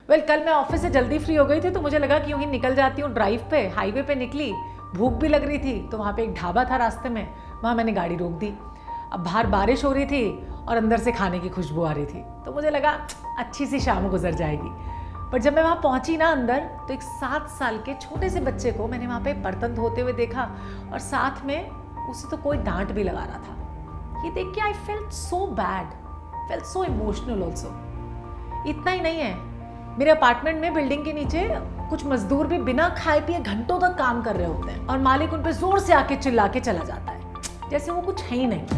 कल मैं ऑफिस से जल्दी फ्री हो गई थी तो मुझे लगा कि यूं ही निकल जाती हूँ ड्राइव पे। हाईवे पे निकली, भूख भी लग रही थी तो वहाँ पे एक ढाबा था रास्ते में, वहाँ मैंने गाड़ी रोक दी। अब बाहर बारिश हो रही थी और अंदर से खाने की खुशबू आ रही थी तो मुझे लगा अच्छी सी शाम गुजर जाएगी। पर जब मैं वहाँ पहुँची ना अंदर, तो एक 7 साल के छोटे से बच्चे को मैंने वहाँ पे बर्तन धोते हुए देखा और साथ में उसे तो कोई डांट भी लगा रहा था। ये देख के I felt so bad, felt so emotional also. इतना ही नहीं है, मेरे अपार्टमेंट में बिल्डिंग के नीचे कुछ मजदूर भी बिना खाए पिए घंटों तक काम कर रहे होते हैं और मालिक उन पे जोर से आके चिल्ला के चला जाता है जैसे वो कुछ है ही नहीं।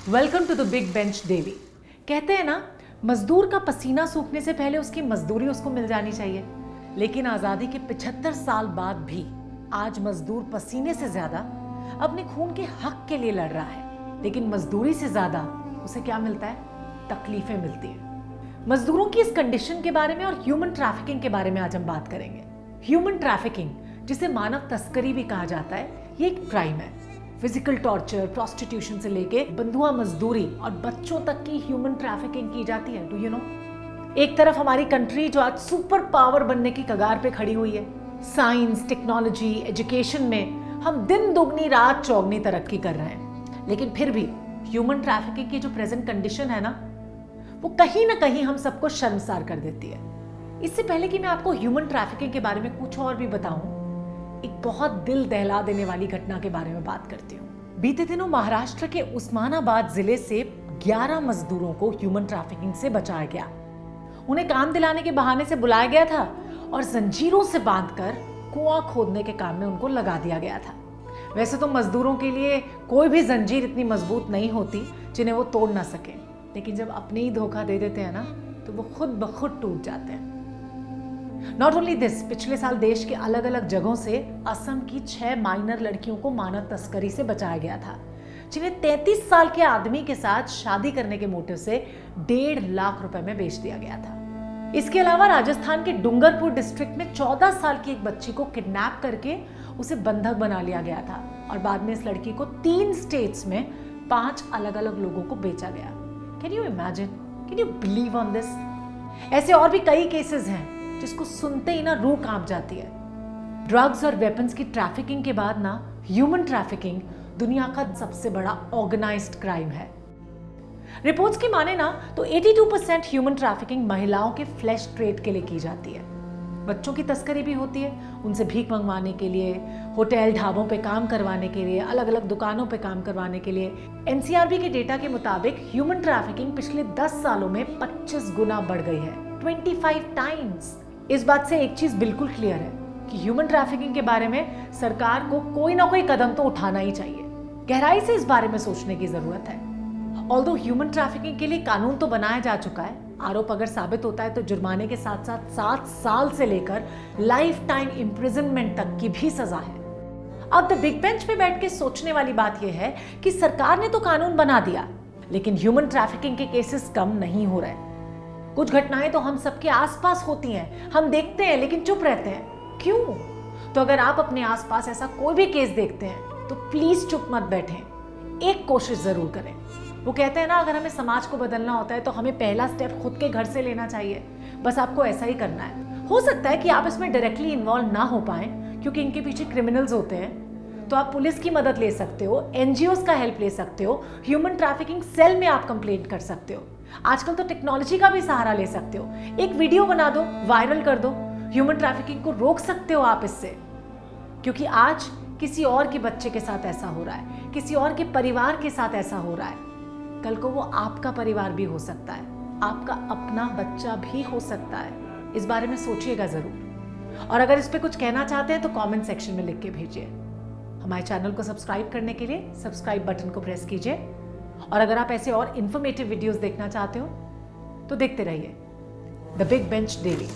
Welcome to the big bench daily. कहते हैं ना, मजदूर का पसीना सूखने से पहले उसकी मजदूरी उसको मिल जानी चाहिए। लेकिन आजादी के 75 साल बाद भी आज मजदूर पसीने से ज्यादा अपने खून के हक के लिए लड़ रहा है, लेकिन मजदूरी से ज्यादा उसे क्या मिलता है? तकलीफें मिलती हैं। मजदूरों की इस कंडीशन के बारे में और ह्यूमन ट्रैफिकिंग के बारे में आज हम बात करेंगे। ह्यूमन ट्रैफिकिंग, जिसे मानव तस्करी भी कहा जाता है, ये एक क्राइम है। फिजिकल टॉर्चर, प्रोस्टिट्यूशन से लेके बंधुआ मजदूरी और बच्चों तक की ह्यूमन ट्रैफिकिंग की जाती है। Do you know? एक तरफ हमारी कंट्री जो आज सुपर पावर बनने की कगार पे खड़ी हुई है, साइंस, टेक्नोलॉजी, एजुकेशन में हम दिन दुगनी रात चौगनी तरक्की कर रहे हैं, लेकिन फिर भी ह्यूमन ट्रैफिकिंग की जो प्रेजेंट कंडीशन है ना, वो कहीं ना कहीं हम सबको शर्मसार कर देती है। इससे पहले कि मैं आपको ह्यूमन ट्रैफिकिंग के बारे में कुछ और भी बताऊं, एक बहुत दिल दहला देने वाली घटना के बारे में बात करती हूँ। बीते दिनों महाराष्ट्र के उस्मानाबाद जिले से 11 मजदूरों को ह्यूमन ट्रैफिकिंग से बचाया गया। उन्हें काम दिलाने के बहाने से बुलाया गया था और जंजीरों से बांधकर कुआं खोदने के काम में उनको लगा दिया गया था। वैसे तो मजदूरों के लिए कोई भी जंजीर इतनी मजबूत नहीं होती जिन्हें वो तोड़ ना सके, लेकिन जब अपने ही धोखा दे देते हैं ना, तो वो खुद ब खुद टूट जाते हैं। नॉट ओनली दिस, पिछले साल देश के अलग अलग जगहों से असम की 6 माइनर लड़कियों को मानव तस्करी से बचाया गया था, जिन्हें 33 साल के आदमी के साथ शादी करने के मोटिव से 1.5 लाख रुपए में बेच दिया गया था। इसके अलावा राजस्थान के डूंगरपुर डिस्ट्रिक्ट में 14 साल की एक बच्ची को किडनैप करके उसे बंधक बना लिया गया था और बाद में इस लड़की को 3 स्टेट्स में 5 अलग अलग लोगों को बेचा गया। Can you imagine? Can you believe on this? ऐसे और भी कई केसेस हैं जिसको सुनते ही ना रूह कांप जाती है। ड्रग्स और वेपन्स की ट्रैफिकिंग के बाद ना ह्यूमन ट्रैफिकिंग दुनिया का सबसे बड़ा ऑर्गेनाइज्ड क्राइम है। रिपोर्ट्स की माने ना तो 82% ह्यूमन ट्रैफिकिंग महिलाओं के फ्लैश ट्रेड के लिए की जाती है। बच्चों की तस्करी भी होती है, उनसे भीख मंगवाने के लिए, होटल ढाबों पे काम करवाने के लिए, अलग अलग दुकानों पे काम करवाने के लिए। एनसीआरबी के डेटा के मुताबिक ह्यूमन ट्रैफिकिंग पिछले 10 सालों में 25 गुना बढ़ गई है, 25 टाइम्स। इस बात से एक चीज बिल्कुल क्लियर है कि ह्यूमन ट्रैफिकिंग के बारे में सरकार को कोई ना कोई कदम तो उठाना ही चाहिए। गहराई से इस बारे में सोचने की जरूरत है। ऑल्दो ह्यूमन ट्रैफिकिंग के लिए कानून तो बनाया जा चुका है, आरोप अगर साबित होता है तो जुर्माने के साथ साथ 7 साल से लेकर लाइफ टाइम इम्प्रिजनमेंट तक की भी सजा है। अब द बिग बेंच पे बैठ के सोचने वाली बात यह है कि सरकार ने तो कानून बना दिया, लेकिन ह्यूमन ट्रैफिकिंग के केसेस कम नहीं हो रहे। कुछ घटनाएं तो हम सबके आसपास होती हैं, हम देखते हैं लेकिन चुप रहते हैं। क्यों? तो अगर आप अपने आसपास ऐसा कोई भी केस देखते हैं तो प्लीज चुप मत बैठें, एक कोशिश जरूर करें। वो कहते हैं ना, अगर हमें समाज को बदलना होता है तो हमें पहला स्टेप खुद के घर से लेना चाहिए। बस आपको ऐसा ही करना है। हो सकता है कि आप इसमें डायरेक्टली इन्वॉल्व ना हो पाए क्योंकि इनके पीछे क्रिमिनल्स होते हैं, तो आप पुलिस की मदद ले सकते हो, एनजीओज का हेल्प ले सकते हो, ह्यूमन ट्रैफिकिंग सेल में आप कंप्लेंट कर सकते हो। आजकल तो टेक्नोलॉजी का भी सहारा ले सकते हो, एक वीडियो बना दो, वायरल कर दो, ह्यूमन ट्रैफिकिंग को रोक सकते हो आप इससे। क्योंकि आज किसी और के बच्चे के साथ ऐसा हो रहा है, किसी और के परिवार के साथ ऐसा हो रहा है, कल को वो आपका परिवार भी हो सकता है, आपका अपना बच्चा भी हो सकता है। इस बारे में सोचिएगा जरूर। और अगर इस पे कुछ कहना चाहते हैं तो कमेंट सेक्शन में लिख के भेजिए। हमारे चैनल को सब्सक्राइब करने के लिए सब्सक्राइब बटन को प्रेस कीजिए। और अगर आप ऐसे और इन्फॉर्मेटिव वीडियोस देखना चाहते हो तो देखते रहिए द बिग बेंच डेली।